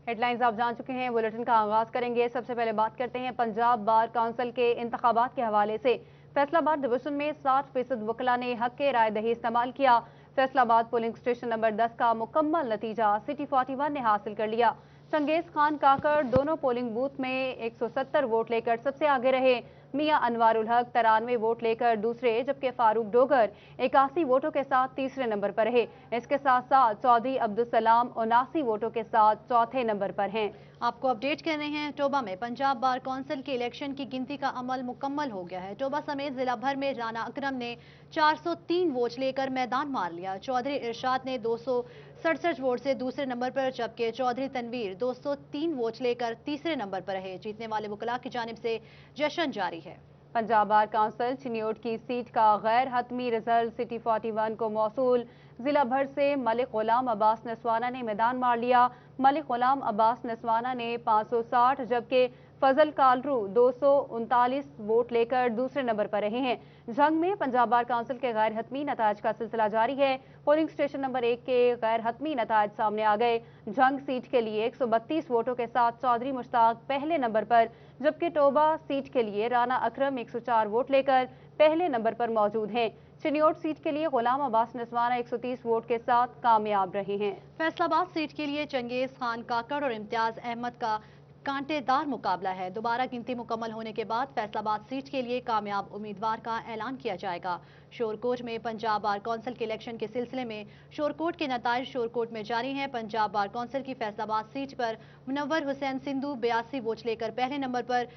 Head lines आप जान चुके हैं। बुलेटिन का आगाज करेंगे। सबसे पहले बात करते हैं पंजाब बार काउंसिल के इंतखाबात के हवाले से। फैसलाबाद डिवीजन में 60% वकला ने हक के राय दही इस्तेमाल किया। फैसलाबाद पोलिंग स्टेशन नंबर 10 का मुकम्मल नतीजा सिटी 41 ने हासिल कर लिया। चंगेज खान काकड़ दोनों पोलिंग बूथ में 170 वोट लेकर सबसे आगे रहे। मियां अनवारुल हक 93 वोट लेकर दूसरे, जबकि फारूक डोगर 81 वोटों के साथ तीसरे नंबर पर रहे। इसके साथ साथ चौधरी अब्दुल सलाम 79 वोटों के साथ चौथे नंबर पर हैं। आपको अपडेट कर रहे हैं। टोबा में पंजाब बार काउंसिल के इलेक्शन की गिनती का अमल मुकम्मल हो गया है। टोबा समेत जिला भर में राना अकरम ने 403 वोट लेकर मैदान मार लिया। चौधरी इरशाद ने 267 वोट से दूसरे नंबर पर, जबकि चौधरी तनवीर 203 वोट लेकर तीसरे नंबर पर रहे। जीतने वाले वकला की जानिब से जश्न जारी है। पंजाब बार काउंसिल चिन्योट की सीट का गैर हतमी रिजल्ट सिटी 41 को मौसूल। जिला भर से मलिक गुलाम अब्बास नसवाना ने मैदान मार लिया। मलिक गुलाम अब्बास नसवाना ने 560, जबकि फजल कालरू 239 वोट लेकर दूसरे नंबर पर रहे हैं। जंग में पंजाब बार काउंसिल के गैर हतमी नताज का सिलसिला जारी है। पोलिंग स्टेशन नंबर 1 के गैर हतमी नताज सामने आ गए। जंग सीट के लिए 132 वोटों के साथ चौधरी मुश्ताक पहले नंबर पर, जबकि टोबा सीट के लिए राना अकरम 104 वोट लेकर पहले नंबर पर मौजूद हैं। चिन्योट सीट के लिए गुलाम अब्बास नसवाना 130 वोट के साथ कामयाब रहे हैं। फैसलाबाद सीट के लिए चंगेज खान काकड़ और इम्तियाज अहमद का कांटेदार मुकाबला है। दोबारा गिनती मुकम्मल होने के बाद फैसलाबाद सीट के लिए कामयाब उम्मीदवार का ऐलान किया जाएगा। शोरकोट में पंजाब बार काउंसिल के इलेक्शन के सिलसिले में शोरकोट के नताइज शोरकोट में जारी हैं। पंजाब बार काउंसिल की फैसलाबाद सीट पर मुनव्वर हुसैन सिंधु 82 वोट लेकर पहले नंबर पर,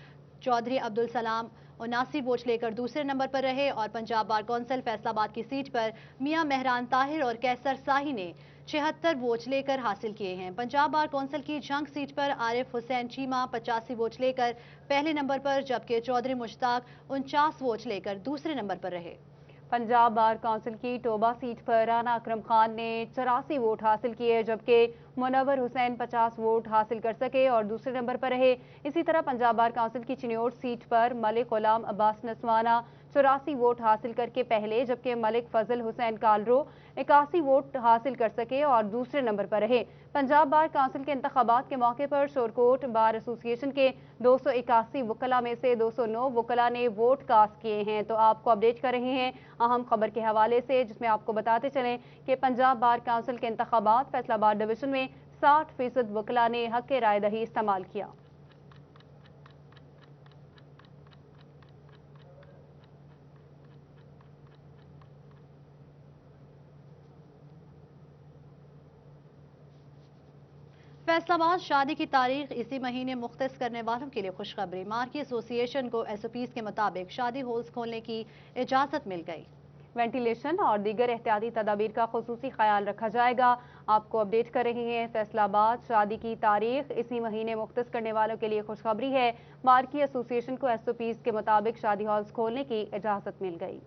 चौधरी अब्दुल सलाम 79 वोट लेकर दूसरे नंबर पर रहे। और पंजाब बार काउंसिल फैसलाबाद की सीट पर मियां मेहरान ताहिर और कैसर शाही ने 76 वोट लेकर हासिल किए हैं। पंजाब बार काउंसिल की जंग सीट पर आरिफ हुसैन चीमा 85 वोट लेकर पहले नंबर पर, जबकि चौधरी मुश्ताक 49 वोट लेकर दूसरे नंबर पर रहे। पंजाब बार काउंसिल की टोबा सीट पर राना अकरम खान ने 84 वोट हासिल किए, जबकि मुनव्वर हुसैन 50 वोट हासिल कर सके और दूसरे नंबर पर रहे। इसी तरह पंजाब बार काउंसिल की चिन्योट सीट पर मलिक गुलाम अब्बास नसवाना 84 वोट हासिल करके पहले, जबकि मलिक फजल हुसैन कालरो 81 वोट हासिल कर सके और दूसरे नंबर पर रहे। पंजाब बार काउंसिल के इंतखाबात के मौके पर शोरकोट बार एसोसिएशन के 281 वकला में से 209 वकला ने वोट कास्ट किए हैं। तो आपको अपडेट कर रहे हैं अहम खबर के हवाले से, जिसमें आपको बताते चलें कि पंजाब बार काउंसिल के इंतखाबात फैसलाबाद डिवीजन में 60% वकला ने हक के राय दही इस्तेमाल किया। फैसलाबाद शादी की तारीख इसी महीने मुख्तस करने वालों के लिए खुशखबरी। मार्की एसोसिएशन को एसओपीज के मुताबिक शादी हॉल्स खोलने की इजाजत मिल गई। वेंटिलेशन और दीगर एहतियाती तदाबीर का खुसूसी ख्याल रखा जाएगा। आपको अपडेट कर रहे हैं फैसलाबाद शादी की तारीख इसी महीने मुख्तस करने वालों के लिए खुशखबरी है। मार्की एसोसिएशन को एसओपीज के मुताबिक शादी हॉल्स खोलने की इजाजत मिल गई।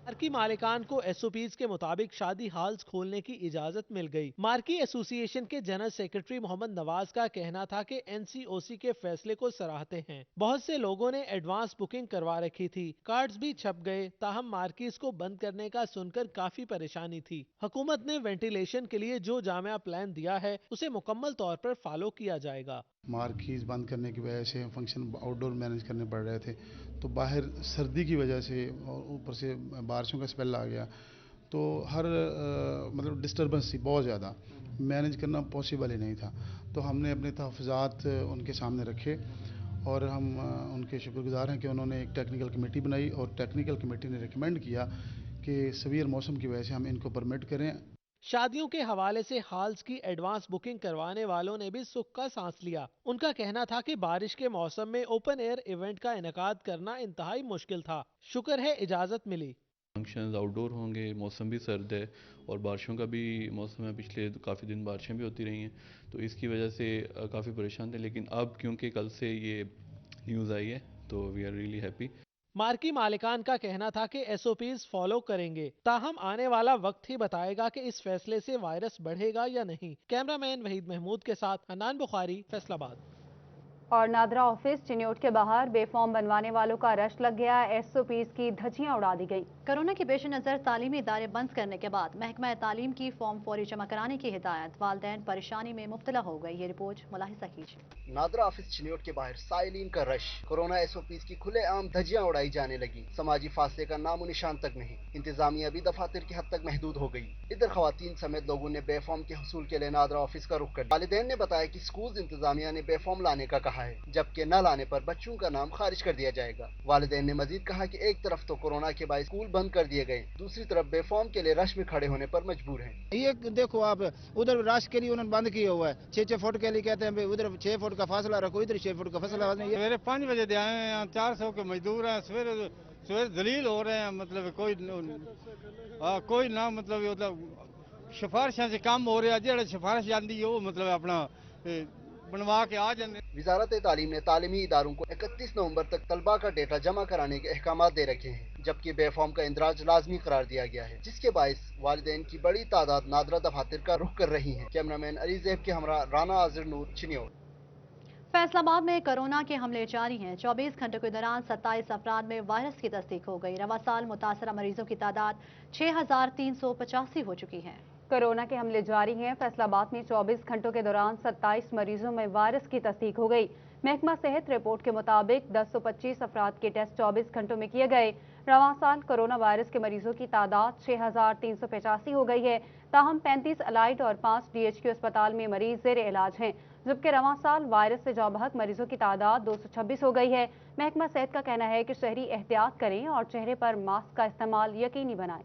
मार्की मालिकान को एसओपीज के मुताबिक शादी हॉल्स खोलने की इजाजत मिल गई। मार्की एसोसिएशन के जनरल सेक्रेटरी मोहम्मद नवाज का कहना था कि एनसीओसी के फैसले को सराहते हैं। बहुत से लोगों ने एडवांस बुकिंग करवा रखी थी, कार्ड्स भी छप गए, ताहम मार्कीज को बंद करने का सुनकर काफी परेशानी थी। हुकूमत ने वेंटिलेशन के लिए जो जामिया प्लान दिया है उसे मुकम्मल तौर पर फॉलो किया जाएगा। मार्कीज बंद करने की वजह से फंक्शन आउटडोर मैनेज करने पड़ रहे थे, तो बाहर सर्दी की वजह से और ऊपर से बारिशों का स्पेल आ गया, तो हर मतलब डिस्टर्बेंस थी बहुत ज़्यादा, मैनेज करना पॉसिबल ही नहीं था। तो हमने अपने तहफ़्फ़ुज़ात उनके सामने रखे और हम उनके शुक्रगुजार हैं कि उन्होंने एक टेक्निकल कमेटी बनाई और टेक्निकल कमेटी ने रिकमेंड किया कि सवीर मौसम की वजह से हम इनको परमिट करें। शादियों के हवाले से हॉल्स की एडवांस बुकिंग करवाने वालों ने भी सुख का सांस लिया। उनका कहना था कि बारिश के मौसम में ओपन एयर इवेंट का इनेकाद करना इंतहाई मुश्किल था। शुक्र है इजाजत मिली। फंक्शंस आउटडोर होंगे, मौसम भी सर्द है और बारिशों का भी मौसम है, पिछले काफ़ी दिन बारिशें भी होती रही हैं, तो इसकी वजह से काफ़ी परेशान थे। लेकिन अब क्योंकि कल से ये न्यूज़ आई है तो वी आर रियली हैप्पी। मार्की मालिकान का कहना था कि एसओपीज फॉलो करेंगे, ताहम आने वाला वक्त ही बताएगा कि इस फैसले से वायरस बढ़ेगा या नहीं। कैमरामैन वहीद महमूद के साथ अनान बुखारी, फैसलाबाद। और नादरा ऑफिस चिन्योट के बाहर बेफॉर्म बनवाने वालों का रश लग गया। एसओपीज की धज्जियां उड़ा दी गई। कोरोना के पेश नज़र तालीमी इदारे बंद करने के बाद महकमा तालीम की फॉर्म फौरी जमा कराने की हिदायत। वालिदैन परेशानी में मुब्तला हो गई। ये रिपोर्ट मुलाहिजा कीजिए। नादरा ऑफिस चिन्योट के बाहर साइलिन का रश, कोरोना एसओपीज की खुलेआम धज्जियां उड़ाई जाने लगी। समाजी फासले का नामो निशान तक नहीं। इंतजामिया भी दफातर की हद तक महदूद हो गई। इधर खवातीन समेत लोगों ने बेफॉर्म के हुसूल के लिए नादरा ऑफिस का रुख कर। वालिदैन ने बताया कि स्कूल इंतजामिया ने बेफॉर्म लाने का कहा है, जबकि न लाने पर बच्चों का नाम खारिज कर दिया जाएगा। वालिदैन ने मजीद कहा कि एक तरफ तो कोरोना के बाद स्कूल बंद कर दिए गए, दूसरी तरफ बेफॉर्म के लिए रश में खड़े होने पर मजबूर हैं। ये देखो आप, उधर रश के लिए उन्होंने बंद किया हुआ है। 6-6 फुट के लिए कहते हैं, उधर 6 फुट का फासला रखो, इधर 6 फुट का फासला नहीं। सवेरे 5 बजे दे आए हैं, 400 के मजदूर हैं। सवेरे दलील हो रहे हैं, मतलब कोई ना मतलब सिफारिशों से काम हो रहा है। जो सिफारिश जाती है वो मतलब अपना बनवा के आ जाते। वजारत तालीम ने तालीमी इदारों को 31 नवंबर तक तलबा का डेटा जमा कराने के अहकाम दे रखे हैं, जबकि बेफॉर्म का इंदराज लाजमी करार दिया गया है, जिसके बायस वालिदैन की बड़ी तादाद नादरा दफातर का रुख कर रही है। कैमरामैन अली ज़ैब के हमरा राना आज़िर नूर, चिन्योट। फैसलाबाद में कोरोना के हमले जारी हैं। 24 घंटों के दौरान 27 अफराद में वायरस की तस्दीक हो गई। रवा साल मुतासरा मरीजों की तादाद 6385 हो चुकी है। कोरोना के हमले जारी हैं। फैसलाबाद में 24 घंटों के दौरान 27 मरीजों में वायरस की तस्दीक हो गई। महकमा सेहत रिपोर्ट के मुताबिक 1025 अफराद के टेस्ट 24 घंटों में किए गए। रवां साल कोरोना वायरस के मरीजों की तादाद 6385 हो गई है। ताहम 35 अलाइड और 5 DHQ अस्पताल में मरीज जेर इलाज हैं, जबकि रवां साल वायरस से जाबहक मरीजों की तादाद 226 हो गई है। महकमा सेहत का कहना है कि शहरी एहतियात करें और चेहरे पर मास्क का इस्तेमाल यकीनी बनाएं।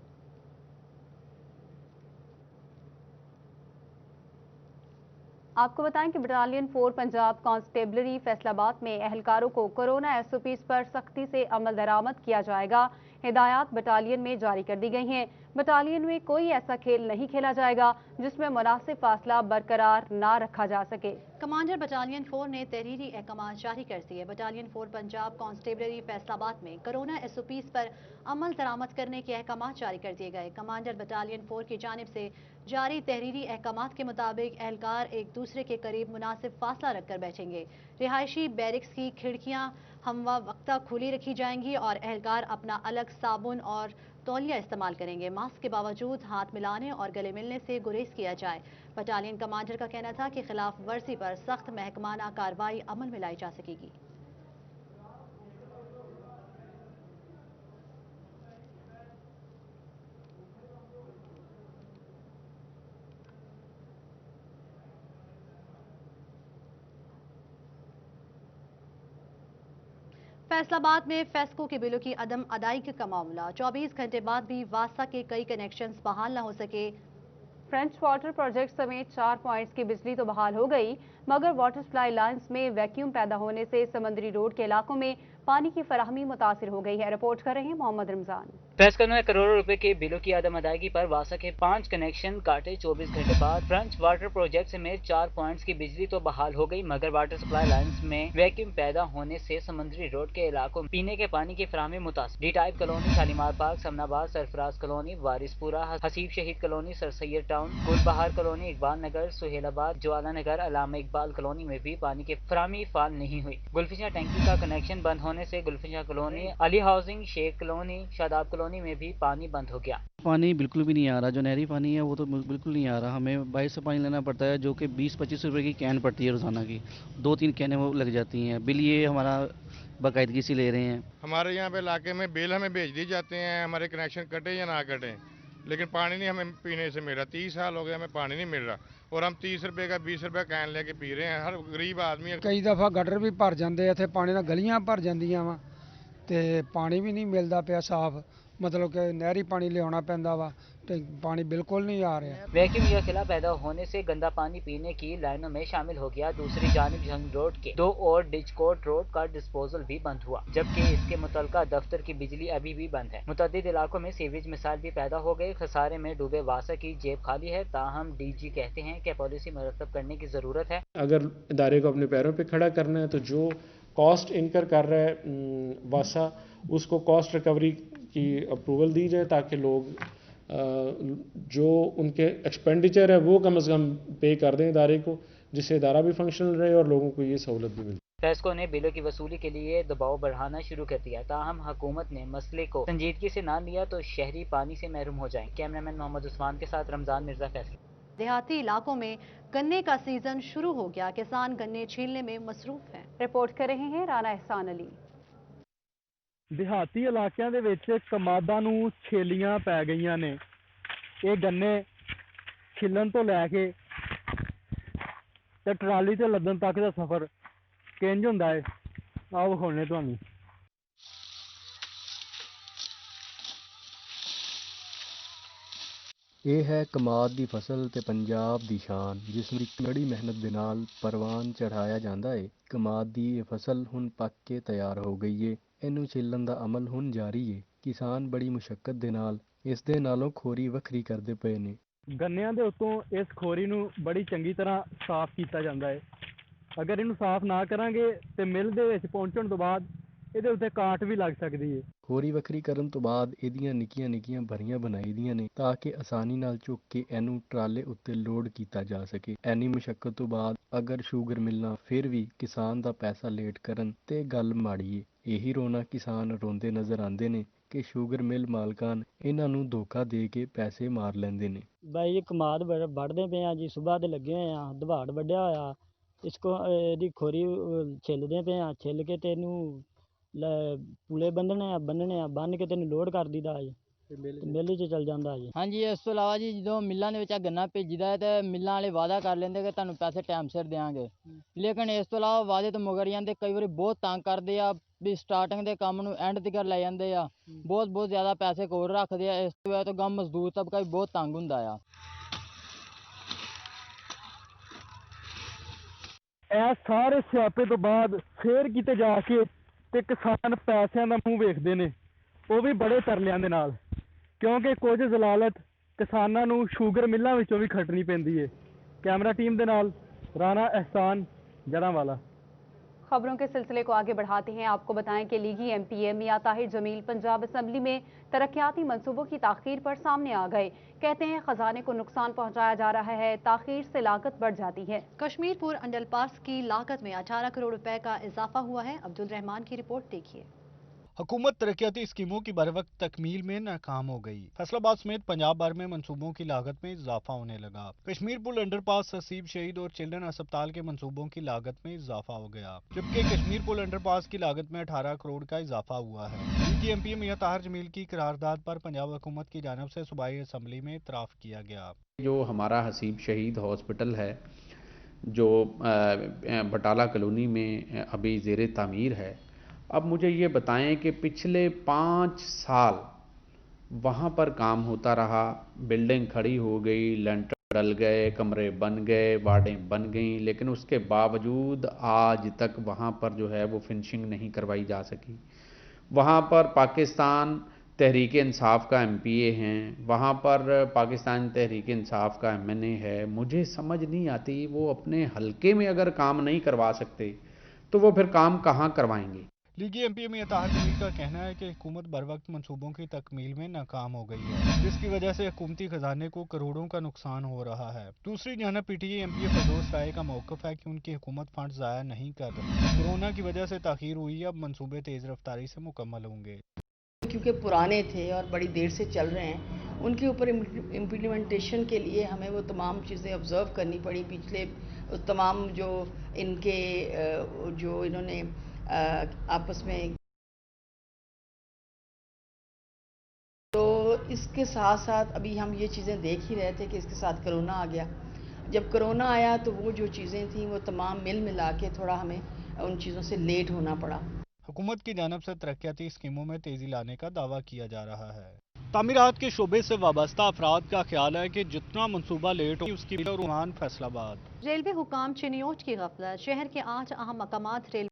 आपको बताएं कि बटालियन 4 पंजाब कांस्टेबलरी फैसलाबाद में एहलकारों को कोरोना एसओपीज पर सख्ती से अमल दरामद किया जाएगा। हिदायत बटालियन में जारी कर दी गई हैं। बटालियन में कोई ऐसा खेल नहीं खेला जाएगा जिसमें मुनासिब फासला बरकरार ना रखा जा सके। कमांडर बटालियन 4 ने तहरीरी अहकाम जारी कर दिए। बटालियन 4 पंजाब कांस्टेबलरी फैसलाबाद में कोरोना एसओपीज पर अमल दरामद करने के अहकाम जारी कर दिए गए। कमांडर बटालियन 4 की जानिब से जारी तहरीरी अहकाम के मुताबिक एहलकार एक दूसरे के करीब मुनासिब फासला रखकर बैठेंगे। रिहायशी बैरिक्स की खिड़कियां हमवा वक्ता खुली रखी जाएंगी और एहलकार अपना अलग साबुन और तौलिया इस्तेमाल करेंगे। मास्क के बावजूद हाथ मिलाने और गले मिलने से गुरेज किया जाए। बटालियन कमांडर का कहना था कि खिलाफ वर्जी पर सख्त महकमाना कार्रवाई अमल में लाई जा सकेगी। फैसलाबाद में फेस्को के बिलों की अदम अदायगी का मामला। 24 घंटे बाद भी वासा के कई कनेक्शंस बहाल न हो सके। फ्रेंच वाटर प्रोजेक्ट समेत 4 पॉइंट्स की बिजली तो बहाल हो गई, मगर वाटर सप्लाई लाइन्स में वैक्यूम पैदा होने से समंदरी रोड के इलाकों में पानी की फराहमी मुतासिर हो गई है। रिपोर्ट कर रहे हैं मोहम्मद रमजान। फेस्को ने करोड़ों रुपए के बिलों की अदम अदायगी पर वासा के 5 कनेक्शन काटे। 24 घंटे बाद फ्रेंच वाटर प्रोजेक्ट समेत 4 पॉइंट्स की बिजली तो बहाल हो गई, मगर वाटर सप्लाई लाइन्स में वैक्यूम पैदा होने से समंदरी रोड के इलाकों में पीने के पानी की फराहमी मुतासिर। D type colony, Shalimar park, Samanabad, Sarfaraz colony, Warispura, Haseeb Shaheed colony, sir Syed town, Gulbahar colony, Iqbal Nagar, Suhelabad, Jwala Nagar, Allama Iqbal colony में भी पानी की फराहमी फाल नहीं हुई। गुलफिशा टैंकी का कनेक्शन बंद होने से Gulfisha colony, Ali housing, Sheikh colony, Shadab colony में भी पानी बंद हो गया। पानी बिल्कुल भी नहीं आ रहा। जो नहरी पानी है वो तो बिल्कुल नहीं आ रहा। हमें बाहर से पानी लेना पड़ता है, जो कि 20-25 रुपए की कैन पड़ती है रोजाना की। 2-3 कैनें वो लग जाती हैं। बिल ये हमारा बाकायदगी से ले रहे हैं। हमारे यहाँ पे इलाके में बिल हमें भेज दी जाते हैं, हमारे कनेक्शन कटे या ना कटे, लेकिन पानी नहीं हमें पीने से मिल रहा। 30 साल हो गए हमें पानी नहीं मिल रहा और हम 30 रुपए का 20 रुपए कैन लेके पी रहे हैं। हर गरीब आदमी। कई दफा गटर भी भर जाते इत्थे, पानी नाल गलियां भर जांदियां वा ते पानी भी नहीं मिलता पिया साफ, मतलब कि नहरी पानी लियाना पैंदा वा ते पानी बिल्कुल नहीं आ रहा। वैक्यूम या खिला पैदा होने से गंदा पानी पीने की लाइनों में शामिल हो गया। दूसरी जानिब जंग रोड के 2 और डिचकोट रोड का डिस्पोजल भी बंद हुआ, जबकि इसके मुतलका दफ्तर की बिजली अभी भी बंद है। मुतअद्दिद इलाकों में सीवेज मिसाइल भी पैदा हो गए। खसारे में डूबे वासा की जेब खाली है। ताहम DG कहते हैं कि पॉलिसी मरतब करने की जरूरत है। अगर इदारे को अपने पैरों पर खड़ा करना है तो जो कॉस्ट इनकर कर रहा है वासा, उसको कॉस्ट रिकवरी की अप्रूवल दी जाए, ताकि लोग जो उनके एक्सपेंडिचर है वो कम से कम पे कर दें इदारे को, जिससे इदारा भी फंक्शनल रहे और लोगों को ये सहूलत भी मिले। फैस्को ने बिलों की वसूली के लिए दबाव बढ़ाना शुरू कर दिया। ताहम हुकूमत ने मसले को संजीदगी से ना लिया तो शहरी पानी से महरूम हो जाएं। कैमरामैन मोहम्मद उस्मान के साथ रमजान मिर्जा, फैसला। देहाती इलाकों में गन्ने का सीजन शुरू हो गया, किसान गन्ने छीलने में मसरूफ हैं। रिपोर्ट कर रहे हैं राना एहसान अली। ਦਿਹਾਤੀ ਇਲਾਕਿਆਂ ਦੇ ਵਿੱਚ ਕਮਾਦਾਂ ਨੂੰ ਛੇਲੀਆਂ ਪੈ ਗਈਆਂ ਨੇ। ਇਹ ਗੰਨੇ ਛਿੱਲਣ ਤੋਂ ਲੈ ਕੇ ਤੇ ਟਰਾਲੀ ਤੇ ਲੱਦਣ ਤੱਕ ਦਾ ਸਫ਼ਰ ਕਿੰਜ ਹੁੰਦਾ ਹੈ, ਆਓ ਵਿਖਾਉਂਦੇ ਤੁਹਾਨੂੰ। ਇਹ ਹੈ ਕਮਾਦ ਦੀ ਫਸਲ ਤੇ ਪੰਜਾਬ ਦੀ ਸ਼ਾਨ, ਜਿਸ ਨੂੰ ਕੜੀ ਮਿਹਨਤ ਦੇ ਨਾਲ ਪਰਵਾਨ ਚੜ੍ਹਾਇਆ ਜਾਂਦਾ ਹੈ। ਕਮਾਦ ਦੀ ਇਹ ਫਸਲ ਹੁਣ ਪੱਕ ਕੇ ਤਿਆਰ ਹੋ ਗਈ ਹੈ। ਇਹਨੂੰ ਛਿੱਲਣ ਦਾ ਅਮਲ ਹੁਣ ਜਾਰੀ ਹੈ। ਕਿਸਾਨ ਬੜੀ ਮੁਸ਼ੱਕਤ ਦੇ ਨਾਲ ਇਸ ਦੇ ਨਾਲੋਂ ਖੋਰੀ ਵੱਖਰੀ ਕਰਦੇ ਪਏ ਨੇ। ਗੰਨਿਆਂ ਦੇ ਉੱਤੋਂ ਇਸ ਖੋਰੀ ਨੂੰ ਬੜੀ ਚੰਗੀ ਤਰ੍ਹਾਂ ਸਾਫ਼ ਕੀਤਾ ਜਾਂਦਾ ਹੈ। ਅਗਰ ਇਹਨੂੰ ਸਾਫ਼ ਨਾ ਕਰਾਂਗੇ ਤੇ ਮਿਲ ਦੇ ਵਿੱਚ ਪਹੁੰਚਣ ਤੋਂ ਬਾਅਦ ਇਹਦੇ ਉੱਤੇ ਕਾਟ ਵੀ ਲੱਗ ਸਕਦੀ ਹੈ। ਖੋਰੀ ਵੱਖਰੀ ਕਰਨ ਤੋਂ ਬਾਅਦ ਇਹਦੀਆਂ ਨਿੱਕੀਆਂ ਨਿੱਕੀਆਂ ਭਰੀਆਂ ਬਣਾਈ ਦੀਆਂ ਨੇ ਤਾਂ ਕਿ ਆਸਾਨੀ ਨਾਲ ਚੁੱਕ ਕੇ ਇਹਨੂੰ ਟਰਾਲੇ ਉੱਤੇ ਲੋਡ ਕੀਤਾ ਜਾ ਸਕੇ। ਐਨੀ ਮੁਸ਼ੱਕਤ ਤੋਂ ਬਾਅਦ ਅਗਰ ਸ਼ੂਗਰ ਮਿਲਣਾ ਫਿਰ ਵੀ ਕਿਸਾਨ ਦਾ ਪੈਸਾ ਲੇਟ ਕਰਨ ਤੇ ਗੱਲ ਮਾੜੀ ਏ। ਇਹੀ ਰੋਣਾ ਕਿਸਾਨ ਰੋਂਦੇ ਨਜ਼ਰ ਆਉਂਦੇ ਨੇ ਕਿ ਸ਼ੂਗਰ ਮਿਲ ਮਾਲਕਾਨ ਇਹਨਾਂ ਨੂੰ ਧੋਖਾ ਦੇ ਕੇ ਪੈਸੇ ਮਾਰ ਲੈਂਦੇ ਨੇ। ਬਾਈ ਕਮਾਦ ਵੱਢਦੇ ਪਏ ਆ ਜੀ, ਸੁਬਾਹ ਦੇ ਲੱਗੇ ਹੋਏ ਆ, ਦਵਾੜ ਵੱਢਿਆ ਹੋਇਆ, ਇਹਦੀ ਖੋਰੀ ਛਿੱਲਦੇ ਪਏ ਆ, ਛਿੱਲ ਕੇ ਤੇ ਇਹਨੂੰ ਪੂਲੇ ਬੰਨਣੇ ਆ ਬੰਨ ਕੇ ਤੈਨੂੰ ਲੋਡ ਕਰ ਦੀਦਾ ਜੀ ਤੇ ਮਿਲ 'ਚ ਚੱਲ ਜਾਂਦਾ ਜੀ। ਹਾਂਜੀ, ਇਸ ਤੋਂ ਇਲਾਵਾ ਜੀ ਜਦੋਂ ਮਿੱਲਾਂ ਦੇ ਵਿੱਚ ਗੰਨਾ ਭੇਜੀਦਾ ਹੈ ਤੇ ਮਿੱਲਾਂ ਵਾਲੇ ਵਾਅਦਾ ਕਰ ਲੈਂਦੇ ਕਿ ਤੁਹਾਨੂੰ ਪੈਸੇ ਟਾਈਮ ਸਿਰ ਦੇਵਾਂਗੇ, ਲੇਕਿਨ ਇਸ ਤੋਂ ਇਲਾਵਾ ਵਾਅਦੇ ਤੋਂ ਮੁਕਰ ਜਾਂਦੇ। ਕਈ ਵਾਰੀ ਬਹੁਤ ਤੰਗ ਕਰਦੇ ਆ ਵੀ ਸਟਾਰਟਿੰਗ ਦੇ ਕੰਮ ਨੂੰ ਐਂਡ ਤੱਕ ਲੈ ਜਾਂਦੇ ਆ, ਬਹੁਤ ਜ਼ਿਆਦਾ ਪੈਸੇ ਕੋਲ ਰੱਖਦੇ ਆ। ਇਸ ਤੋਂ ਵਜ੍ਹਾ ਤੋਂ ਗਮ ਮਜ਼ਦੂਰ ਤਬਕਾ ਵੀ ਬਹੁਤ ਤੰਗ ਹੁੰਦਾ ਆ। ਇਹ ਸਾਰੇ ਸਿਆਪੇ ਤੋਂ ਬਾਅਦ ਫੇਰ ਕਿਤੇ ਜਾ ਕੇ ਤੇ ਕਿਸਾਨ ਪੈਸਿਆਂ ਦਾ ਮੂੰਹ ਵੇਖਦੇ ਨੇ, ਉਹ ਵੀ ਬੜੇ ਤਰਲਿਆਂ ਦੇ ਨਾਲ, ਕਿਉਂਕਿ ਕੁਝ ਜ਼ਲਾਲਤ ਕਿਸਾਨਾਂ ਨੂੰ ਸ਼ੂਗਰ ਮਿੱਲਾਂ ਵਿੱਚੋਂ ਵੀ ਖੱਟਣੀ ਪੈਂਦੀ ਹੈ। कैमरा टीम के नाल राना एहसान जरांवाला। खबरों के सिलसिले को आगे बढ़ाते हैं। आपको बताएं कि लीगी MPA मियां ताहिर जमील पंजाब असम्बली में तरक्याती मंसूबों की ताखीर पर सामने आ गए। कहते हैं खजाने को नुकसान पहुंचाया जा रहा है, ताखीर से लागत बढ़ जाती है। कश्मीरपुर अंडरपास की लागत में 18 करोड़ रुपए का इजाफा हुआ है। अब्दुल रहमान की रिपोर्ट देखिए। हुकूमत तरक्याती स्कीमों की बरवक्त तकमील में नाकाम हो गई। फैसलाबाद समेत पंजाब भर में मंसूबों की लागत में इजाफा होने लगा। कश्मीर पुल अंडरपास, हसीब शहीद और चिल्ड्रन अस्पताल के मंसूबों की लागत में इजाफा हो गया, जबकि कश्मीर पुल अंडरपास की लागत में 18 करोड़ का इजाफा हुआ है। लीगी MPA मियां ताहिर जमील की करारदाद पर पंजाब हुकूमत की जानब से सूबाई असम्बली में इतराफ़ किया गया। जो हमारा हसीब शहीद हॉस्पिटल है, जो बटाला कॉलोनी में अभी ज़ेर तामीर है, अब मुझे ये बताएं कि पिछले 5 साल वहाँ पर काम होता रहा, बिल्डिंग खड़ी हो गई, लेंटर डल गए, कमरे बन गए, वार्डें बन गईं, लेकिन उसके बावजूद आज तक वहाँ पर जो है वो फिनिशिंग नहीं करवाई जा सकी। वहाँ पर पाकिस्तान तहरीक इंसाफ का MPA हैं, वहाँ पर पाकिस्तान तहरीक इंसाफ का MNA है। मुझे समझ नहीं आती, वो अपने हलके में अगर काम नहीं करवा सकते तो वो फिर काम कहाँ करवाएंगे। लीगी MPA मियां ताहिर जमील का कहना है कि हुकूमत बरवक्त मंसूबों की तकमील में नाकाम हो गई है, जिसकी वजह से हुकूमती खजाने को करोड़ों का नुकसान हो रहा है। दूसरी जानब PTI MPA फरदौस राय का मौक़िफ़ है कि उनकी हुकूमत फंड ज़ाया नहीं कर रही। कोरोना की वजह से ताख़ीर हुई, अब मंसूबे तेज़ रफ्तारी से मुकम्मल होंगे। क्योंकि पुराने थे और बड़ी देर से चल रहे हैं, उनके ऊपर इम्प्लीमेंटेशन के लिए हमें वो तमाम चीज़ें ऑब्ज़र्व करनी पड़ी। पिछले तमाम जो इनके जो इन्होंने आपस में, तो इसके साथ साथ अभी हम ये चीज़ें देख ही रहे थे कि इसके साथ कोरोना आ गया। जब कोरोना आया तो वो जो चीज़ें थी वो तमाम मिला के थोड़ा हमें उन चीज़ों से लेट होना पड़ा। हुकूमत की जानब से तरक्याती स्कीमों में तेज़ी लाने का दावा किया जा रहा है। तामीरात के शोबे से वाबस्ता अफराद का ख्याल है कि जितना मंसूबा लेट हो उसकी रुमान फैसलाबाद। रेलवे हुकाम चिनियोट की गफलत, शहर के 8 अहम मकामात रेलवे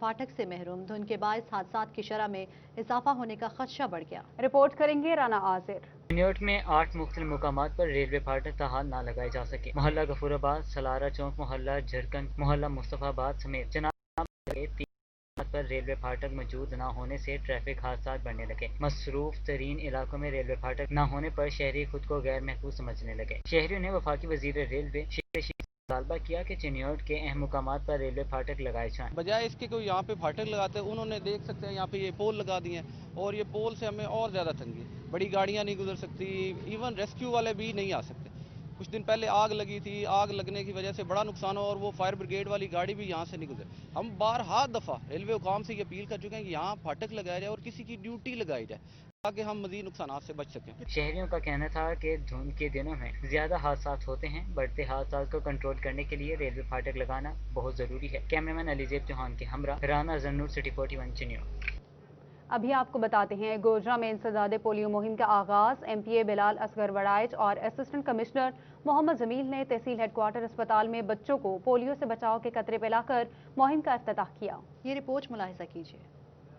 फाटक से महरूम, धुंध के बायस हादसात की शरह में इजाफा होने का खदशा बढ़ गया। रिपोर्ट करेंगे राना आजिर। चिनियोट में 8 मुख्तलिफ मुकामात पर रेलवे फाटक ताहाल ना लगाए जा सके। मोहल्ला गफूराबाद, सलारा चौक, मोहल्ला झरकन, मोहल्ला मुस्तफाबाद समेत जनाब मकामात पर रेलवे फाटक मौजूद न होने से ट्रैफिक हादसात बढ़ने लगे। मसरूफ तरीन इलाकों में रेलवे फाटक न होने पर शहरी खुद को गैर महफूज समझने लगे। शहरियों ने वफाकी वजीर रेलवे मुतालबा किया कि चिन्योट के अहम मुकामात पर रेलवे फाटक लगाए जाएं। बजाय इसके कोई यहाँ पे फाटक लगाते हैं, उन्होंने देख सकते हैं यहाँ पे ये पोल लगा दिए हैं और ये पोल से हमें और ज़्यादा तंगी, बड़ी गाड़ियाँ नहीं गुजर सकती, इवन रेस्क्यू वाले भी नहीं आ सकते। कुछ दिन पहले आग लगी थी, आग लगने की वजह से बड़ा नुकसान हुआ और वो फायर ब्रिगेड वाली गाड़ी भी यहाँ से नहीं गुजर। हम बारहा दफ़ा रेलवे हुकाम से ये अपील कर चुके हैं कि यहाँ फाटक लगाया जाए और किसी की ड्यूटी लगाई जाए ताकि हम मजीद नुकसान से बच सकें। शहरियों का कहना था कि धुंध के दिनों में ज्यादा हादसात होते हैं। बढ़ते हादसात को कंट्रोल करने के लिए रेलवे फाटक लगाना बहुत जरूरी है। कैमरामैन अलीजेब चौहान के हमरा राना जन्नूर, सिटी 41 चिन्योट। अभी आपको बताते हैं, गोजरा में इंसदाद पोलियो मुहिम का आगाज। MPA बिलाल असगर वड़ाइच और असिस्टेंट कमिश्नर मोहम्मद जमील ने तहसील हेडक्वार्टर अस्पताल में बच्चों को पोलियो से बचाव के कतरे पिलाकर मुहिम का इफ्तिताह किया। ये रिपोर्ट मुलाहिजा कीजिए।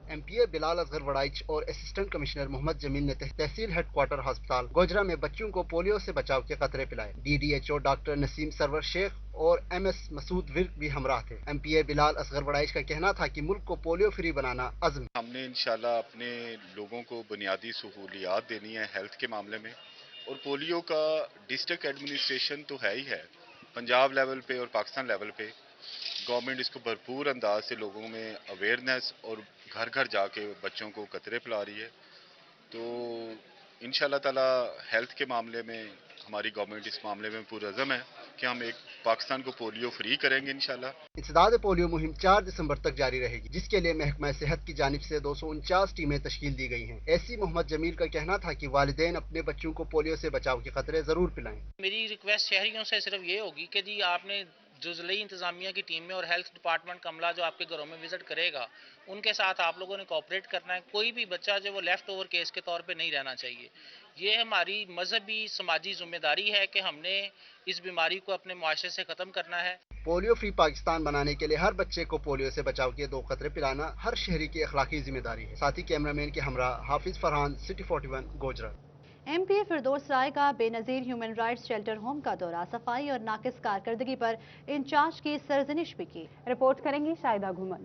MPA बिलाल असगर वड़ाइच और असिस्टेंट कमिश्नर मोहम्मद जमील ने तहसील हेडक्वार्टर अस्पताल गोजरा में बच्चों को पोलियो से बचाव के कतरे पिलाए। DDHO डॉक्टर नसीम सरवर शेख और MS मसूद विर्क भी हमराह थे। MPA बिलाल असगर वड़ाइच का कहना था कि मुल्क को पोलियो फ्री बनाना अज़्म। हमने इंशाल्लाह अपने लोगों को बुनियादी सहूलियात देनी है हेल्थ के मामले में, और पोलियो का डिस्ट्रिक्ट एडमिनिस्ट्रेशन तो है ही है, पंजाब लेवल पे और पाकिस्तान लेवल पे गवर्नमेंट इसको भरपूर अंदाज से लोगों में अवेयरनेस और घर घर जाके बच्चों को कतरे पिला रही है। तो इंशाल्लाह ताला हेल्थ के मामले में हमारी गवर्नमेंट इस मामले में पुरअज़म है कि हम एक पाकिस्तान को पोलियो फ्री करेंगे इंशाल्लाह। इंसदाद पोलियो मुहिम 4 दिसंबर तक जारी रहेगी, जिसके लिए महकमा सेहत की जानिब से 249 टीमें तश्कील दी गई हैं। ऐसी मोहम्मद जमील का कहना था कि वालिदैन अपने बच्चों को पोलियो से बचाव के खतरे जरूर पिलाएं। मेरी रिक्वेस्ट शहरियों से सिर्फ ये होगी कि जी आपने जो ज़िले इंतज़ामिया की टीम में और हेल्थ डिपार्टमेंट का अमला जो आपके घरों में विजिट करेगा, उनके साथ आप लोगों ने कोऑपरेट करना है। कोई भी बच्चा जो वो लेफ्ट ओवर केस के तौर पे नहीं रहना चाहिए। ये हमारी मजहबी समाजी जिम्मेदारी है कि हमने इस बीमारी को अपने मुआशरे से ख़त्म करना है। पोलियो फ्री पाकिस्तान बनाने के लिए हर बच्चे को पोलियो से बचाव के 2 कतरे पिलाना हर शहरी की अखलाकी जिम्मेदारी है। साथ ही कैमरामैन के हमरा हाफिज फरहान, सिटी 41 गोजरा। MPA फिरदौस राय का Benazir human rights shelter home का दौरा, सफाई और नाकिस कारकर्दगी पर इंचार्ज की सरजनिश भी की। रिपोर्ट करेंगी शाहिदा घुमन।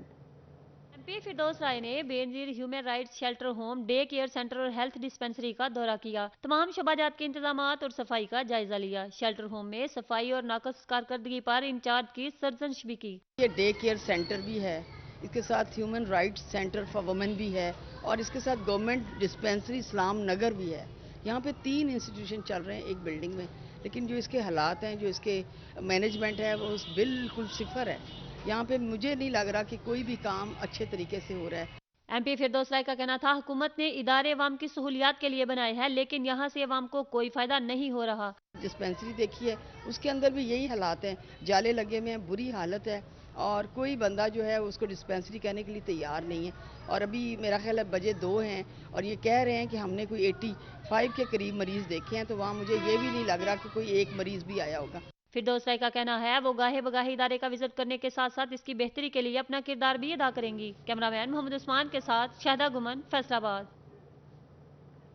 MPA फिरदौस राय ने Benazir human rights shelter home, day care centre और हेल्थ डिस्पेंसरी का दौरा किया। तमाम शबाजात के इंतजामात और सफाई का जायजा लिया। शेल्टर होम में सफाई और नाकिस कारकर्दगी पर इंचार्ज की सरजनिश भी की। ये डे केयर सेंटर भी है, इसके साथ human rights centre for women भी है और इसके साथ गवर्नमेंट डिस्पेंसरी इस्लाम नगर भी है। यहाँ पे 3 इंस्टीट्यूशन चल रहे हैं एक बिल्डिंग में, लेकिन जो इसके हालात हैं, जो इसके मैनेजमेंट है, वो बिल्कुल सिफर है। यहाँ पे मुझे नहीं लग रहा कि कोई भी काम अच्छे तरीके से हो रहा है। MPA फिरदौस राय का कहना था, हुकूमत ने इदारे अवाम की सहूलियात के लिए बनाए हैं, लेकिन यहाँ से अवाम को कोई फायदा नहीं हो रहा। डिस्पेंसरी देखिए, उसके अंदर भी यही हालात हैं, जाले लगे हुए हैं, बुरी हालत है और कोई बंदा जो है उसको डिस्पेंसरी कहने के लिए तैयार नहीं है। और अभी मेरा ख्याल है बजे 2 हैं और ये कह रहे हैं कि हमने कोई 85 के करीब मरीज देखे हैं, तो वहाँ मुझे ये भी नहीं लग रहा कि कोई एक मरीज भी आया होगा। फिरदौस राय का कहना है, वो गाहे बगाहे इदारे का विजिट करने के साथ साथ इसकी बेहतरी के लिए अपना किरदार भी अदा करेंगी। कैमरामैन मोहम्मद उस्मान के साथ शाहिदा गुमन, फैसलाबाद।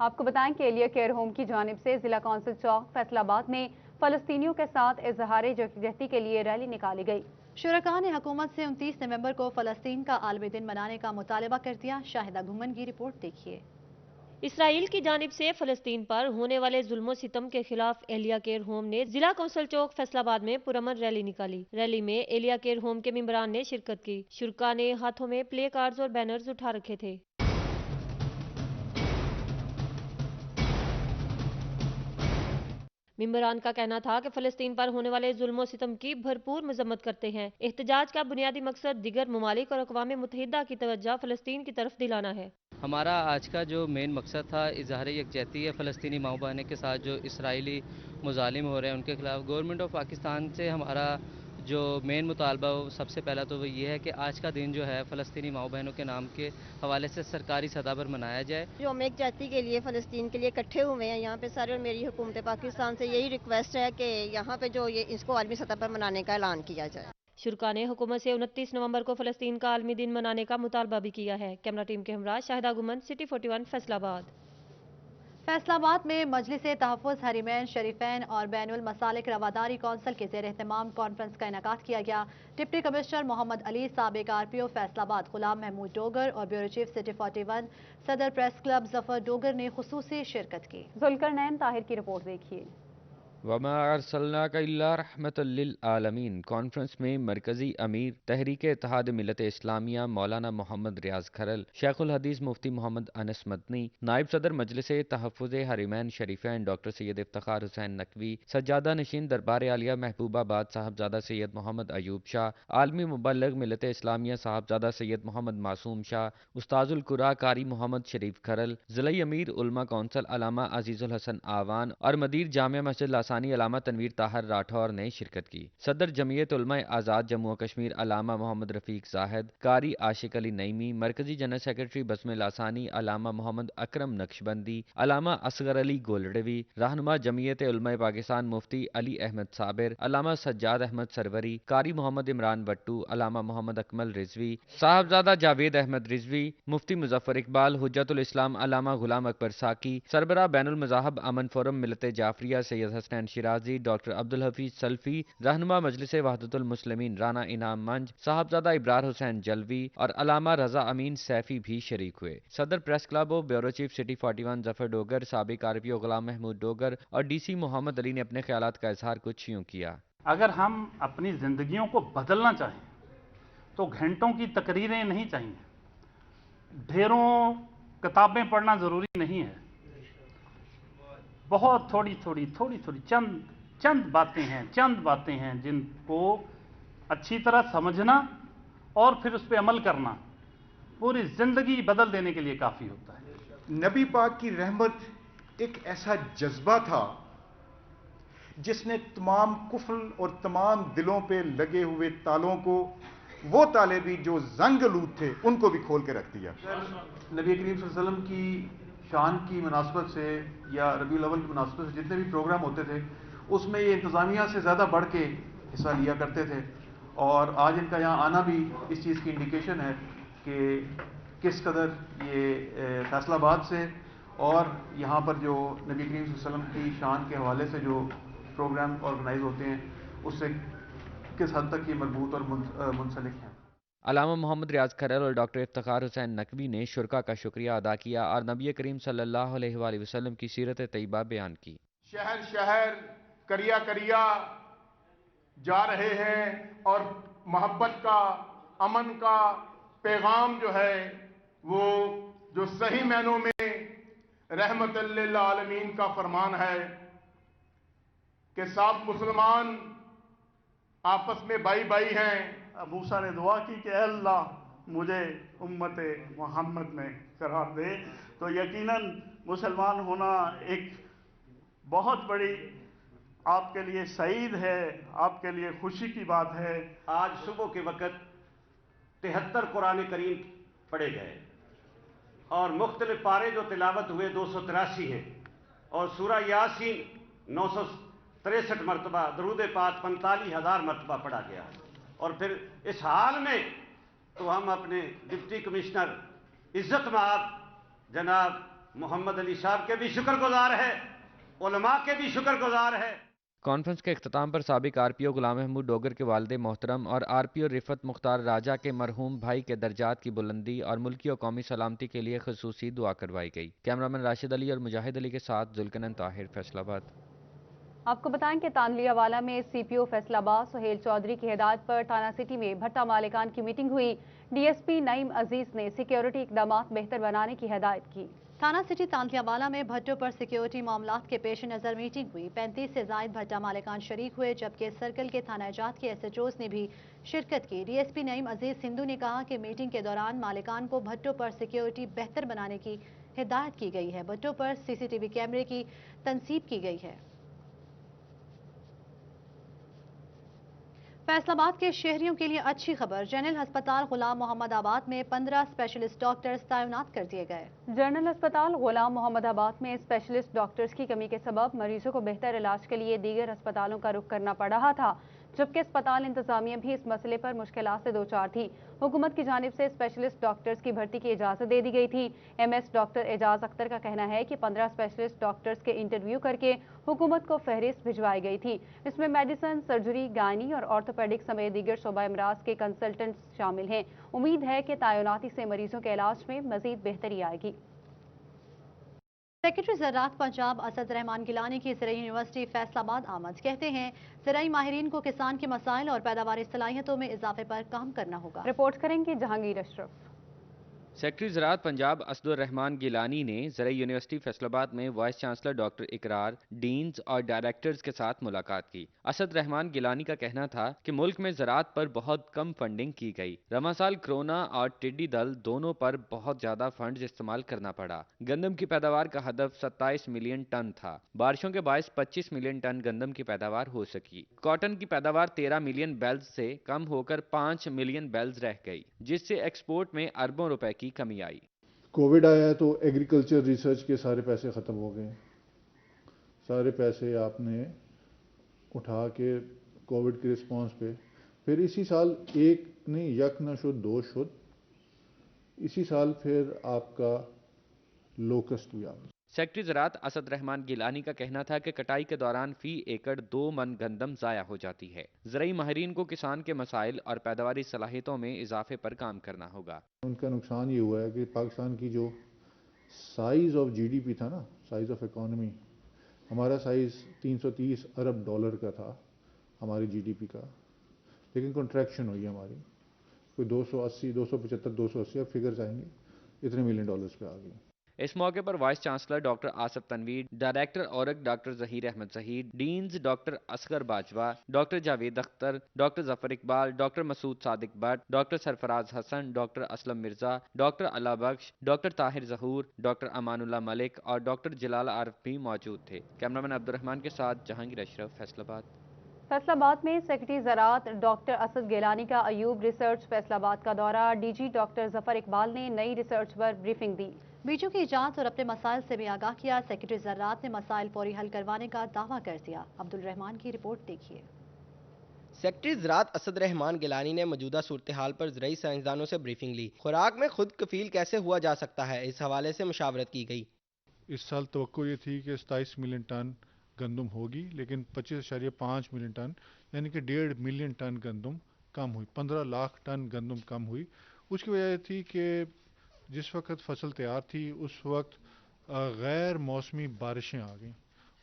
आपको बताएं कि एलिया केयर होम की जानिब से जिला कौंसिल चौक फैसलाबाद में फलस्तीनियों के साथ इजहार यकजहती के लिए रैली निकाली गई। शुरका ने हुकूमत से 29 नवंबर को फ़लस्तीन का आलमी दिन मनाने का मुतालबा कर दिया। शाहिदा घुमन की रिपोर्ट देखिए। इसराइल की जानिब से फलस्तीन पर होने वाले जुल्म सितम के खिलाफ एलिया केयर होम ने जिला कौंसिल चौक फैसलाबाद में पुरअमन रैली निकाली। रैली में एलिया केयर होम के मेंबरान ने शिरकत की। शुरका ने हाथों में प्ले कार्ड्स और बैनर्स उठा रखे थे। मेंबरान का कहना था कि फलस्तीन पर होने वाले जुल्म सितम की भरपूर मजम्मत करते हैं। एहतजाज का बुनियादी मकसद दिगर ममालिक और अक़वाम मुत्तहिदा की तवज्जो फलस्तीन की तरफ दिलाना है। हमारा आज का जो मेन मकसद था इजहार यकजहती है। फ़लस्तीनी माओ बहनों के साथ जो इसराइली मुजालिम हो रहे हैं उनके खिलाफ गवर्नमेंट ऑफ पाकिस्तान से हमारा जो मेन मुतालबा सबसे पहला तो वो ये है कि आज का दिन जो है फ़लस्तीनी माओ बहनों के नाम के हवाले से सरकारी सतह पर मनाया जाए। जो हम यकजहती के लिए फ़लस्तीन के लिए इकट्ठे हुए हैं यहाँ पे सारे, और मेरी हुकूमत पाकिस्तान से यही रिक्वेस्ट है कि यहाँ पे जो ये इसको आलमी सतह पर मनाने का ऐलान किया जाए। शुरका ने हुकूमत से 29 नवंबर को फ़लस्तीन का आलमी दिन मनाने का मुतालबा भी किया है। कैमरा टीम के हमरा शाहिदा गुमन, सिटी 41 फैसलाबाद। फैसला आबाद में मजलिस तहफ़्फ़ुज़ हरीमैन शरीफैन और बैनुल मसालिक रवादारी कौंसिल के ज़ेर एहतमाम कॉन्फ्रेंस का इनेकाद किया गया। डिप्टी कमिश्नर मोहम्मद अली, साबिक RPO फैसला आबाद गुलाम महमूद डोगर और ब्यूरो चीफ सिटी 41 सदर प्रेस क्लब जफर डोगर ने खुसूसी शिरकत की। जुल्करनैन ताहिर की रिपोर्ट देखिए। वमा अरसलनाका इल्ला रहमतल लिल आलमीन कॉन्फ्रेंस में मरकजी अमीर तहरीक इत्तेहाद मिलत इस्लामिया मौलाना मोहम्मद रियाज खरल, शेखुल हदीस मुफ्ती मोहम्मद अनस मदनी, नायब सदर मजलिस तहफ़्फ़ुज़ हरीमैन शरीफैन डॉक्टर सैयद इफ्तिखार हुसैन नकवी, सज्जादा नशीन दरबार आलिया महबूबाबाद साहबजादा सैयद मोहम्मद अयूब शाह, आलमी मुबल्लिग मिलत इस्लामिया साहबजादा सैयद मोहम्मद मासूम शाह, उस्ताजुल कुरा कारी मोहम्मद शरीफ खरल, ज़िला अमीर उलमा कौंसल अलामा अजीजुल हसन आवान और मदीर जामिया मस्जिद लासानी अलामा तनवीर ताहर राठौर ने शिरकत की। सदर जमीयत उलमा आज़ाद जम्मू कश्मीर अलामा मोहम्मद रफीक जाहिद, कारी आशिक अली नईमी, मरकजी जनरल सेक्रेटरी बस्म लासानी अलामा मोहम्मद अकरम नक्शबंदी, अलामा असगर अली गोलडवी, रहनुमा जमीयत उलमा पाकिस्तान मुफ्ती अली अहमद साबिर, अलामा सज्जाद अहमद सरवरी, कारी मोहम्मद इमरान बट्टू, अलामा मोहम्मद अकमल रिजवी, साहबजादा जावेद अहमद रिजवी, मुफ्ती मुजफ्फर इकबाल, हुज्जतुल इस्लाम अलामा गुलाम अकबर साकी, सरबरा बैनुल मज़ाहब अमन फोरम मिलत जाफरिया सैयद हसनैन शिराजी, डॉक्टर अब्दुल हफीज सल्फी, रहनुमा मजलिस वहदतुल मुस्लिमीन राना इनाम मंज, साहबजादा इब्रार हुसैन जलवी और अलामा रजा अमीन सैफी भी शरीक हुए। सदर प्रेस क्लब और bureau chief city 41 Zafar Dogar, साबिक RPO गुलाम महमूद डोगर और DC मोहम्मद अली ने अपने ख्यालात का इजहार कुछ यूं किया। अगर हम अपनी जिंदगियों को बदलना चाहें तो घंटों की तकरीरें नहीं चाहिए, ढेरों किताबें पढ़ना जरूरी नहीं है। बहुत थोड़ी चंद बातें हैं जिनको अच्छी तरह समझना और फिर उस पर अमल करना पूरी जिंदगी बदल देने के लिए काफी होता है। नबी पाक की रहमत एक ऐसा जज्बा था जिसने तमाम कुफ्र और तमाम दिलों पे लगे हुए तालों को, वो ताले भी जो जंगलूद थे, उनको भी खोल के रख दिया। नबी करीम सल्लल्लाहु अलैहि वसल्लम की शान की मुनासबत से या रबीउल अव्वल की मुनासबत से जितने भी प्रोग्राम होते थे उसमें ये इंतज़ामिया से ज़्यादा बढ़ के हिस्सा लिया करते थे और आज इनका यहाँ आना भी इस चीज़ की इंडिकेशन है कि किस कदर ये फैसलाबाद से और यहाँ पर जो नबी करीम सल्लल्लाहु अलैहि वसल्लम की शान के हवाले से जो प्रोग्राम ऑर्गेनाइज होते हैं उससे किस हद तक ये मरबूत और मुंसलिक हैं। अलामा मोहम्मद रियाज खरल और डॉक्टर इफ्तिखार हुसैन नकवी ने शुरका का शुक्रिया अदा किया और नबी करीम सल्लल्लाहु अलैहि वसल्लम की सीरत तैयबा बयान की। शहर शहर करिया करिया जा रहे हैं और मोहब्बत का, अमन का पैगाम जो है वो जो सही मायनों में रहमतुल लिल आलमीन का फरमान है कि सब मुसलमान आपस में भाई भाई हैं। मूसा ने दुआ की कि अल्लाह मुझे उम्मत मोहम्मद में करार दे, तो यकीनन मुसलमान होना एक बहुत बड़ी आपके लिए सईद है, आपके लिए खुशी की बात है। आज सुबह के वक़्त 73 कुरान करीम पढ़े गए और मुख्तलिफ पारे जो तिलावत हुए 283 हैं और सूरह यासीन 963 मरतबा, दरूद पाक 45,000 मरतबा पढ़ा गया। और फिर इस हाल में तो हम अपने डिप्टी कमिश्नर इज्जत महाब जनाब मोहम्मद अली साहब के भी शुक्रगुजार है, उलमा के भी शुक्रगुजार है। कॉन्फ्रेंस के इख्तिताम पर साबिक RPO गुलाम महमूद डोगर के वालिद मोहतरम और RPO रिफत मुख्तार राजा के मरहूम भाई के दर्जात की बुलंदी और मुल्की और कौमी सलामती के लिए खसूसी दुआ करवाई गई। कैमरामैन राशिद अली और मुजाहिद अली के साथ जुल्करनैन ताहिर, फैसलाबाद। आपको बताएं कि तानलियावाला में CPO फैसलाबाद सुहेल चौधरी की हिदायत पर थाना सिटी में भट्टा मालिकान की मीटिंग हुई। DSP नईम अजीज ने सिक्योरिटी इकदाम बेहतर बनाने की हिदायत की। थाना सिटी तांतियावाला में भट्टों पर सिक्योरिटी मामलात के पेश नज़र मीटिंग हुई। 35 से जायद भट्टा मालिकान शरीक हुए, जबकि सर्कल के थाना जात के SHOs ने भी शिरकत की। DSP नईम अजीज सिंधु ने कहा कि मीटिंग के दौरान मालिकान को भट्टों पर सिक्योरिटी बेहतर बनाने की हिदायत की गई है। भट्टों पर CCTV कैमरे की तनसीब की गई है। फैसलाबाद के शहरियों के लिए अच्छी खबर, जनरल अस्पताल गुलाम मोहम्मदाबाद में 15 स्पेशलिस्ट डॉक्टर्स तैनात कर दिए गए। जनरल अस्पताल गुलाम मोहम्मदाबाद में स्पेशलिस्ट डॉक्टर्स की कमी के सबब मरीजों को बेहतर इलाज के लिए दीगर अस्पतालों का रुख करना पड़ रहा था। जबकि अस्पताल इंतजामिया भी इस मसले पर मुश्किलात से दो चार थी। हुकूमत की जानिब से स्पेशलिस्ट डॉक्टर्स की भर्ती की इजाज़त दे दी गई थी। MS डॉक्टर एजाज अख्तर का कहना है कि 15 स्पेशलिस्ट डॉक्टर्स के इंटरव्यू करके हुकूमत को फहरिस्त भिजवाई गई थी। इसमें मेडिसिन, सर्जरी, गायनी और ऑर्थोपेडिक समेत दीगर शोबा अमराज के कंसल्टेंट्स शामिल हैं। उम्मीद है कि तैनाती से मरीजों के इलाज में मजीद बेहतरी आएगी। सेक्रेटरी ज़राअत पंजाब असद रहमान गिलानी की ज़राई यूनिवर्सिटी फैसलाबाद आमद कहते हैं ज़राई माहिरीन को किसान के मसाइल और पैदावारी सलाहियतों में इजाफे पर काम करना होगा। रिपोर्ट करेंगे जहांगीर अशरफ। सेक्रेटरी ज़राअत पंजाब असदुर रहमान गिलानी ने ज़राई यूनिवर्सिटी फैसलाबाद में वाइस चांसलर डॉक्टर इकरार, डीन्स और डायरेक्टर्स के साथ मुलाकात की। असद रहमान गिलानी का कहना था कि मुल्क में ज़राअत पर बहुत कम फंडिंग की गई। रवां साल कोरोना और टिड्डी दल दोनों पर बहुत ज़्यादा फंड्स इस्तेमाल करना पड़ा। गंदम की पैदावार का हदफ 27 मिलियन टन था। बारिशों के बायस 25 मिलियन टन गंदम की पैदावार हो सकी। कॉटन की पैदावार 13 मिलियन बैल्स से कम होकर 5 मिलियन बैल्स रह गई, जिससे एक्सपोर्ट में अरबों रुपए की कमी आई। कोविड आया तो एग्रीकल्चर रिसर्च के सारे पैसे ख़त्म हो गए। सारे पैसे आपने उठा के कोविड के रिस्पांस पे, फिर इसी साल एक नहीं यक न शुद्ध दो शुद्ध, इसी साल फिर आपका लोकस्ट भी आ गया। सेक्रेटरी ज़राअत असद रहमान गिलानी का कहना था कि कटाई के दौरान फी एकड़ 2 मन गंदम ज़ाया हो जाती है। ज़राई माहिरीन को किसान के मसाइल और पैदावारी सलाहियतों में इजाफे पर काम करना होगा। उनका नुकसान ये हुआ है कि पाकिस्तान की जो साइज़ ऑफ GDP था ना, साइज़ ऑफ इकॉनमी, हमारा साइज़ 330 अरब डॉलर का था हमारी GDP का, लेकिन कॉन्ट्रैक्शन हुई हमारी कोई 280, 275, 280 अब फिगर्स आएंगे, इतने मिलियन डॉलर्स पे आ गए। इस मौके पर vice chancellor doctor Asif Tanveer, director औरक doctor Zaheer Ahmad Zaheer, deans doctor Asghar Bajwa, doctor Javed Akhtar, doctor Zafar Iqbal, doctor Masood Sadiq Bhatt, doctor Sarfaraz Hasan, doctor Aslam Mirza, doctor Allah Bakhsh, doctor Tahir Zahoor, doctor Amanullah Malik और डॉक्टर जलाल आरिफ भी मौजूद थे। कैमरामैन अब्दुर्रहमान के साथ जहांगीर अशरफ, फैसलाबाद। फैसलाबाद में सेक्रेटरी ज़राअत डॉक्टर असद गिलानी का अयूब रिसर्च फैसलाबाद का दौरा। DG डॉक्टर जफर इकबाल ने नई रिसर्च पर ब्रीफिंग दी। बीजों की जांच और अपने मसाइल से भी आगाह किया। सेक्रेटरी ज़राअत ने मसाइल फौरी हल करवाने का दावा कर दिया। अब्दुल रहमान की रिपोर्ट देखिए। सेक्रेटरी ज़राअत असद रहमान गिलानी ने मौजूदा सूरत हाल पर ज़राई साइंसदानों से ब्रीफिंग ली। खुराक में खुद कफील कैसे हुआ जा सकता है, इस हवाले से मुशावरत की गई। इस साल तवक्को ये थी कि 27 मिलियन टन गंदम होगी, लेकिन 25.5 मिलियन टन यानी कि 1.5 मिलियन टन गंदम कम हुई, 15 लाख टन गंदम कम हुई। उसकी वजह थी कि जिस वक्त फसल तैयार थी उस वक्त गैर मौसमी बारिशें आ गईं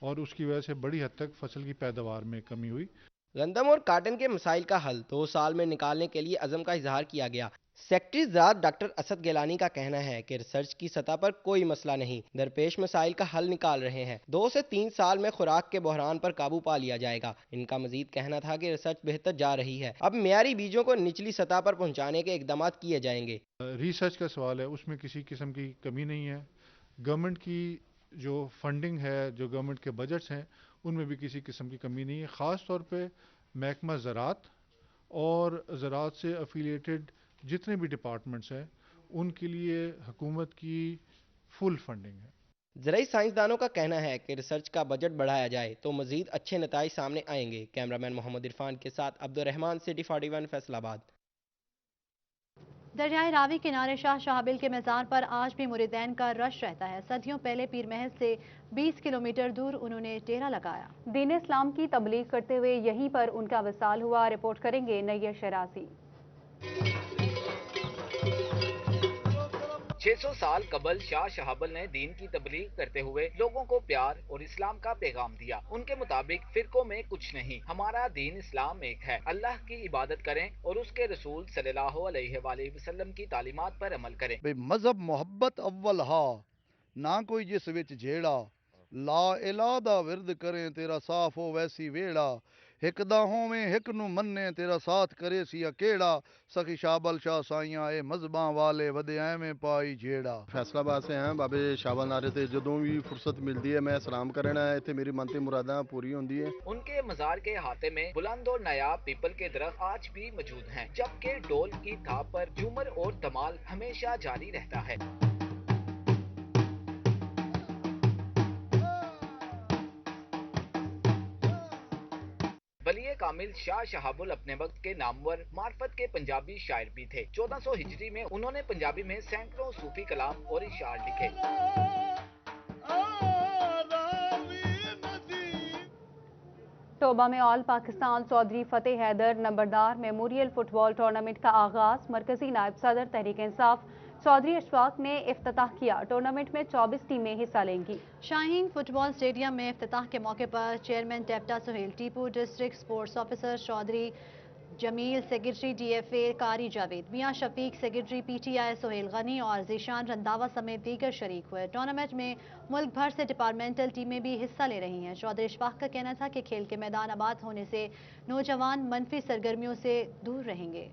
और उसकी वजह से बड़ी हद तक फसल की पैदावार में कमी हुई। गंदम और काटन के मसाइल का हल 2 साल में निकालने के लिए अज़म का इजहार किया गया। सेक्रेटरी ज़राअत डॉक्टर असद गिलानी का कहना है कि रिसर्च की सतह पर कोई मसला नहीं, दरपेश मसाइल का हल निकाल रहे हैं। 2 से 3 साल में खुराक के बहरान पर काबू पा लिया जाएगा। इनका मजीद कहना था कि रिसर्च बेहतर जा रही है, अब मियारी बीजों को निचली सतह पर पहुंचाने के इकदाम किए जाएंगे। रिसर्च का सवाल है, उसमें किसी किस्म की कमी नहीं है। गवर्नमेंट की जो फंडिंग है, जो गवर्नमेंट के बजट्स हैं, उनमें भी किसी किस्म की कमी नहीं है। ख़ास तौर पे महकमा ज़राअत और ज़राअत से एफिलिएटेड जितने भी डिपार्टमेंट्स हैं उनके लिए हुकूमत की फुल फंडिंग है। ज़राई साइंसदानों का कहना है कि रिसर्च का बजट बढ़ाया जाए तो मजीद अच्छे नताइज सामने आएंगे। कैमरामैन मोहम्मद इरफान के साथ अब्दुल रहमान, सिटी 41, फैसलाबाद। दरियाए रावी किनारे शाह शहाबिल के मज़ार पर आज भी मुरीदैन का रश रहता है। सदियों पहले पीर महल से 20 किलोमीटर दूर उन्होंने डेरा लगाया। दीन इस्लाम की तबलीग करते हुए यहीं पर उनका विसाल हुआ। रिपोर्ट करेंगे नैयर शराजी। 600 साल कबल शाह शहाबल ने दीन की तबलीग करते हुए लोगों को प्यार और इस्लाम का पैगाम दिया। उनके मुताबिक फिरकों में कुछ नहीं, हमारा दीन इस्लाम एक है। अल्लाह की इबादत करें और उसके रसूल सल्लल्लाहु अलैहि वसल्लम की तालीमात पर अमल करें। मजहब मोहब्बत अव्वल हा ना कोई जिस विच जेड़ा, ला इलाहा दा विरद करें तेरा साफ हो वैसी वेड़ा, हिक दा होवें हिक नू मन्ने तेरा साथ करे सी अकेड़ा, सखी शाबल शाह साइयां ए मजहबां वाले वदे एवें पाई जेड़ा। फैसलाबाद से हैं बाबे शाबल नारे ते जदों भी फुर्सत मिलती है मैं सलाम करना है, इत्थे मेरी मनती मुरादां पूरी होंदी है। उनके मजार के हाथे में बुलंद और नायाब पीपल के दरख्त आज भी मौजूद हैं, जबकि ढोल की थाप पर झूमर और धमाल हमेशा जारी रहता है। वली कामिल शाह शहाबुल अपने वक्त के नामवर मार्फत के पंजाबी शायर भी थे। 1400 हिजरी में उन्होंने पंजाबी में सैकड़ों सूफी कलाम और इशार लिखे। टोबा में ऑल पाकिस्तान चौधरी फतेह हैदर नंबरदार मेमोरियल फुटबॉल टूर्नामेंट का आगाज मरकजी नायब सदर तहरीक इंसाफ चौधरी अशफाक ने इफ्तिताह किया। टूर्नामेंट में 24 टीमें हिस्सा लेंगी। शाहीन फुटबॉल स्टेडियम में इफ्तिताह के मौके पर चेयरमैन डेप्टा Suhail Tipu, district sports officer Chaudhry Jamil, secretary DFA Qari Javed, Mian Shafiq, secretary PTI Suhail Ghani और जीशान रंधावा समेत दीगर शरीक हुए। टूर्नामेंट में मुल्क भर से डिपार्टमेंटल टीमें भी हिस्सा ले रही हैं। चौधरी अशफाक का कहना था कि खेल के मैदान आबाद होने से नौजवान मनफी सरगर्मियों से दूर रहेंगे।